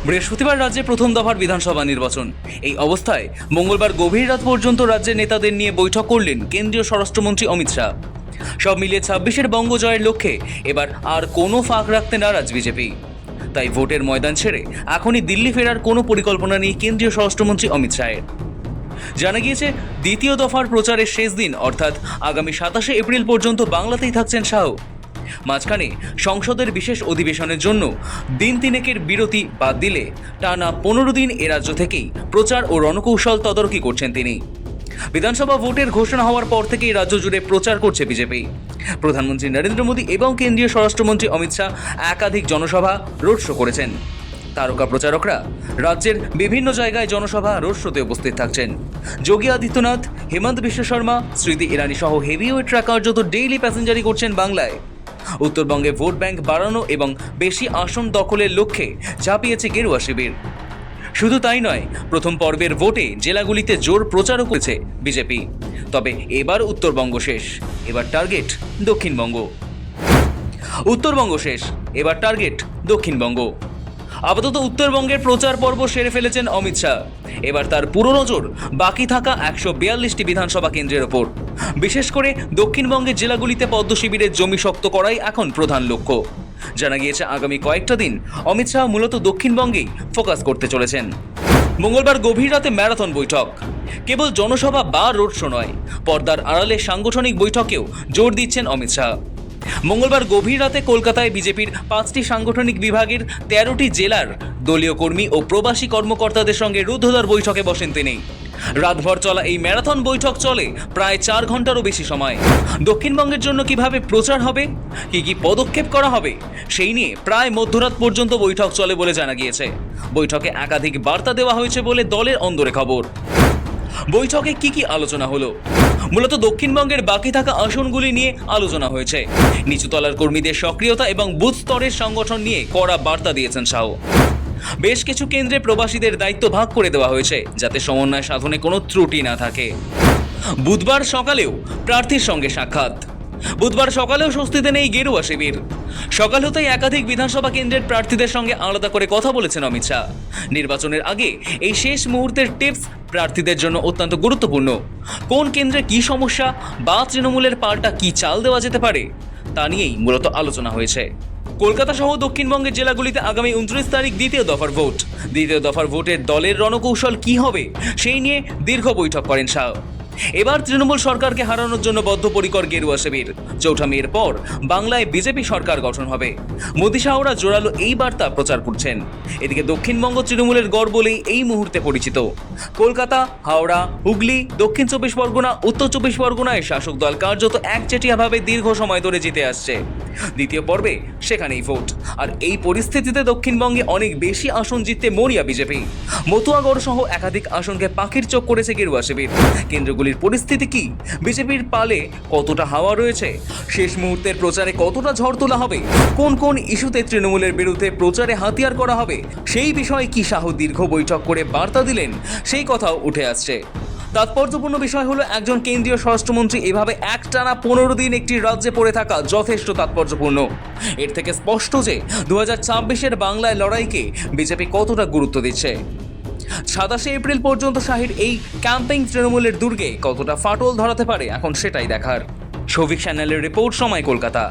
বৃহস্পতিবার রাজ্যে প্রথম দফার বিধানসভা নির্বাচন। এই অবস্থায় মঙ্গলবার গভীর রাত পর্যন্ত রাজ্যের নেতাদের নিয়ে বৈঠক করলেন কেন্দ্রীয় স্বরাষ্ট্রমন্ত্রী অমিত শাহ। সব মিলিয়ে 26-এর বঙ্গ জয়ের লক্ষ্যে এবার আর কোনো ফাঁক রাখতে নারাজ বিজেপি। তাই ভোটের ময়দান ছেড়ে এখনই দিল্লি ফেরার কোনো পরিকল্পনা নেই কেন্দ্রীয় স্বরাষ্ট্রমন্ত্রী অমিত শাহের। জানা গিয়েছে, দ্বিতীয় দফার প্রচারের শেষ দিন অর্থাৎ আগামী 27শে এপ্রিল পর্যন্ত বাংলাতেই থাকছেন শাহ। মাঝখানে সংসদের বিশেষ অধিবেশনের জন্য দিন তিনেকের বিরতি বাদ দিলে টানা 15 দিন এ রাজ্য থেকেই প্রচার ও রণকৌশল তদারকি করছেন তিনি। বিধানসভা ভোটের ঘোষণা হওয়ার পর থেকেই রাজ্য জুড়ে প্রচার করছে বিজেপি। প্রধানমন্ত্রী নরেন্দ্র মোদী এবং কেন্দ্রীয় স্বরাষ্ট্রমন্ত্রী অমিত শাহ একাধিক জনসভা রোড শো করেছেন। তারকা প্রচারকরা রাজ্যের বিভিন্ন জায়গায় জনসভা রোড শোতে উপস্থিত থাকছেন। যোগী আদিত্যনাথ, হেমন্ত বিশ্ব শর্মা, স্মৃতি ইরানি সহ হেভিওয়েট ট্রাকার যত ডেইলি প্যাসেঞ্জারি করছেন বাংলায়। উত্তরবঙ্গে ভোট ব্যাংক বাড়ানো এবং বেশি আসন দখলের লক্ষ্যে ঝাঁপিয়েছে গেরুয়া শিবির। শুধু তাই নয়, প্রথম পর্বের ভোটে জেলাগুলিতে জোর প্রচারও করেছে বিজেপি। তবে এবার উত্তরবঙ্গ শেষ, এবার টার্গেট দক্ষিণবঙ্গ। উত্তরবঙ্গ শেষ, এবার টার্গেট দক্ষিণবঙ্গ। আপাতত উত্তরবঙ্গের প্রচার পর্ব সেরে ফেলেছেন অমিত শাহ। এবার তার পুরো নজর বাকি থাকা 142টি বিধানসভা কেন্দ্রের ওপর। বিশেষ করে দক্ষিণবঙ্গের জেলাগুলিতে পদ্ম শিবিরের জমি শক্ত করাই এখন প্রধান লক্ষ্য। জানা গিয়েছে, আগামী কয়েকটা দিন অমিত শাহ মূলত দক্ষিণবঙ্গেই ফোকাস করতে চলেছেন। মঙ্গলবার গভীর রাতে ম্যারাথন বৈঠক। কেবল জনসভা বা রোড শো নয়, পর্দার আড়ালে সাংগঠনিক বৈঠকেও জোর দিচ্ছেন অমিত শাহ। মঙ্গলবার গভীর রাতে কলকাতায় বিজেপির 5টি সাংগঠনিক বিভাগের 13টি জেলার দলীয় কর্মী ও প্রবাসী কর্মকর্তাদের সঙ্গে রুদ্ধদ্বার বৈঠকে বসেন তিনি। রাতভর চলা এই ম্যারাথন বৈঠক চলে প্রায় 4 ঘন্টারও বেশি সময়। দক্ষিণবঙ্গের জন্য কিভাবে প্রচার হবে, কি পদক্ষেপ করা হবে, সেই নিয়ে প্রায় মধ্যরাত পর্যন্ত বৈঠক চলে বলে জানা গিয়েছে। বৈঠকে একাধিক বার্তা দেওয়া হয়েছে বলে দলের অন্দরে খবর। বৈঠকে কি আলোচনা হলো? মূলত দক্ষিণবঙ্গের বাকি থাকা আসনগুলি নিয়ে আলোচনা হয়েছে। নিচুতলার কর্মীদের সক্রিয়তা এবং বুথ স্তরের সংগঠন নিয়ে কড়া বার্তা দিয়েছেন শাহ। বেশ কিছু কেন্দ্রে প্রবাসীদের দায়িত্ব ভাগ করে দেওয়া হয়েছে, যাতে সমন্বয় সাধনে কোনো ত্রুটি না থাকে। বুধবার সকালেও প্রার্থীর সঙ্গে সাক্ষাৎ। বুধবার সকালেও স্বস্তিতে নেই গেরুয়া শিবির। সকাল হতেই একাধিক বিধানসভা কেন্দ্রের প্রার্থীদের সঙ্গে আলাদা করে কথা বলেছেন অমিত শাহ। নির্বাচনের আগে এই শেষ মুহূর্তের টিপস প্রার্থীদের জন্য অত্যন্ত গুরুত্বপূর্ণ। কোন কেন্দ্রে কি সমস্যা বা তৃণমূলের পাল্টা কি চাল দেওয়া যেতে পারে, তা নিয়েই মূলত আলোচনা হয়েছে। কলকাতা সহ দক্ষিণবঙ্গের জেলাগুলিতে আগামী 29 তারিখ দ্বিতীয় দফার ভোট। দ্বিতীয় দফার ভোটের দলের রণকৌশল কি হবে, সেই নিয়ে দীর্ঘ বৈঠক করেন শাহ। এবার তৃণমূল সরকারকে হারানোর জন্য বদ্ধপরিকর গেরুয়া শিবির। 4 মের পর বাংলায় বিজেপি সরকার গঠন হবে। মোদী শাহরা জোরালো এই বার্তা প্রচার করছেন। এদিকে দক্ষিণবঙ্গ তৃণমূলের গড় বলেই এই মুহূর্তে পরিচিত। কলকাতা, হাওড়া, হুগলি, দক্ষিণ 24 পরগনা, উত্তর 24 পরগনায় শাসক দল কার্যত একচেটিয়াভাবে দীর্ঘ সময় ধরে জিতে আসছে। দ্বিতীয় পর্বে সেখানেই ভোট। আর এই পরিস্থিতিতে দক্ষিণবঙ্গে অনেক বেশি আসন জিততে মরিয়া বিজেপি। মতুয়াগড় সহ একাধিক আসনকে পাখির চোখ করেছে গেরুয়া শিবির। কেন্দ্রগুলির পরিস্থিতি কি? বিজেপির পালে কতটা হাওয়া রয়েছে? শেষ মুহূর্তের প্রচারে কতটা ঝড় তোলা হবে? কোন কোন ইস্যুতে তৃণমূলের বিরুদ্ধে প্রচারে হাতিয়ার করা হবে? সেই বিষয়ে কি শাহ দীর্ঘ বৈঠক করে বার্তা দিলেন, সেই কথাও উঠে আসছে। তাৎপর্যপূর্ণ বিষয় হলো, একজন কেন্দ্রীয় স্বরাষ্ট্রমন্ত্রী এভাবে একটানা 15 দিন একটি রাজ্যে পড়ে থাকা যথেষ্ট তাৎপর্যপূর্ণ। এর থেকে স্পষ্ট যে 2026-এর বাংলায় লড়াইকে বিজেপি কতটা গুরুত্ব দিচ্ছে। 27শে এপ্রিল পর্যন্ত শাহের এই ক্যাম্পেইন তৃণমূলের দুর্গে কতটা ফাটল ধরাতে পারে, এখন সেটাই দেখার। শৌভিক চ্যানেলের রিপোর্ট, সময়, কলকাতা।